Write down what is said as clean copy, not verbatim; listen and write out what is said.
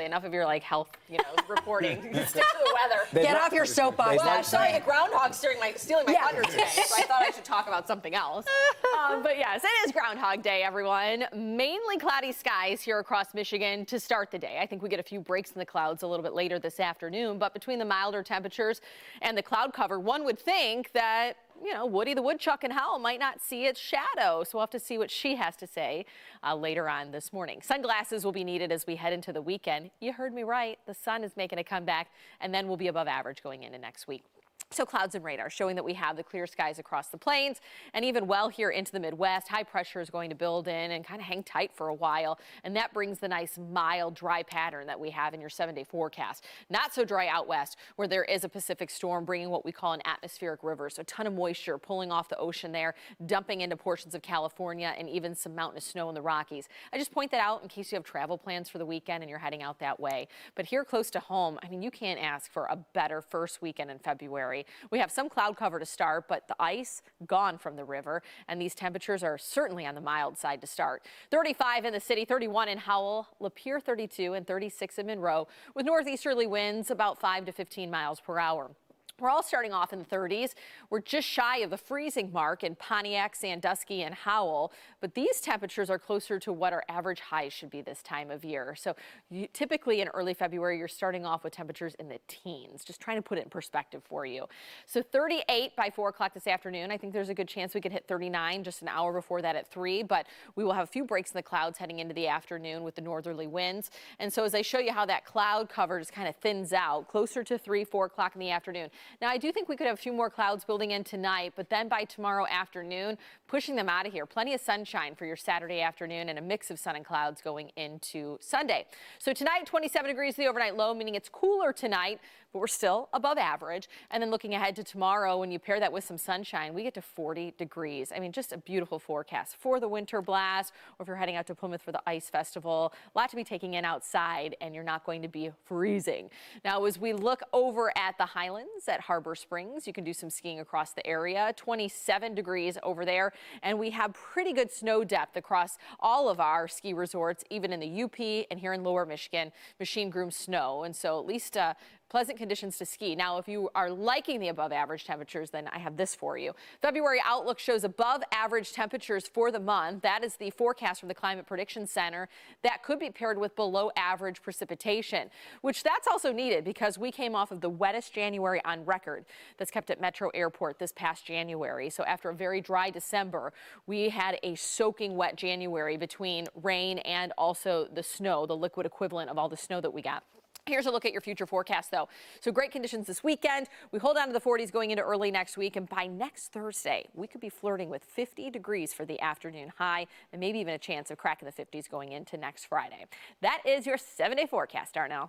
Seriously, enough of your health, reporting. Stick to the weather. Get off your soapbox. Well, I'm sorry, the groundhog's stealing my thunder today, so I thought I should talk about something else. But yes, it is Groundhog Day, everyone. Mainly cloudy skies here across Michigan to start the day. I think we get a few breaks in the clouds a little bit later this afternoon, but between the milder temperatures and the cloud cover, one would think that Woody the Woodchuck and Howl might not see its shadow. So we'll have to see what she has to say later on this morning. Sunglasses will be needed as we head into the weekend. You heard me right. The sun is making a comeback, and then we'll be above average going into next week. So clouds and radar showing that we have the clear skies across the plains and even well here into the Midwest. High pressure is going to build in and kind of hang tight for a while. And that brings the nice mild dry pattern that we have in your 7-day forecast. Not so dry out west where there is a Pacific storm bringing what we call an atmospheric river. So a ton of moisture pulling off the ocean there, dumping into portions of California and even some mountainous snow in the Rockies. I just point that out in case you have travel plans for the weekend and you're heading out that way. But here close to home, I mean, you can't ask for a better first weekend in February. We have some cloud cover to start, but the ice gone from the river, and these temperatures are certainly on the mild side to start. 35 in the city, 31 in Howell, Lapeer 32, and 36 in Monroe, with northeasterly winds about 5 to 15 miles per hour. We're all starting off in the 30s. We're just shy of the freezing mark in Pontiac, Sandusky, and Howell, but these temperatures are closer to what our average highs should be this time of year. So typically in early February, you're starting off with temperatures in the teens, just trying to put it in perspective for you. So 38 by 4 o'clock this afternoon. I think there's a good chance we could hit 39 just an hour before that at 3, but we will have a few breaks in the clouds heading into the afternoon with the northerly winds. And so as I show you how that cloud cover just kind of thins out closer to 3, 4 o'clock in the afternoon. Now, I do think we could have a few more clouds building in tonight, but then by tomorrow afternoon, pushing them out of here. Plenty of sunshine for your Saturday afternoon and a mix of sun and clouds going into Sunday. So tonight, 27 degrees the overnight low, meaning it's cooler tonight, but we're still above average. And then looking ahead to tomorrow, when you pair that with some sunshine, we get to 40 degrees. I mean, just a beautiful forecast for the winter blast, or if you're heading out to Plymouth for the Ice Festival. A lot to be taking in outside, and you're not going to be freezing. Now, as we look over at the Highlands at Harbor Springs, you can do some skiing across the area. 27 degrees over there, and we have pretty good snow depth across all of our ski resorts, even in the UP and here in Lower Michigan, machine groomed snow. And so at least pleasant conditions to ski. Now, if you are liking the above average temperatures, then I have this for you. February outlook shows above average temperatures for the month. That is the forecast from the Climate Prediction Center. That could be paired with below average precipitation, which that's also needed because we came off of the wettest January on record that's kept at Metro Airport this past January. So after a very dry December, we had a soaking wet January between rain and also the snow, the liquid equivalent of all the snow that we got. Here's a look at your future forecast, though. So great conditions this weekend. We hold on to the 40s going into early next week. And by next Thursday, we could be flirting with 50 degrees for the afternoon high and maybe even a chance of cracking the 50s going into next Friday. That is your 7-day forecast, Darnell.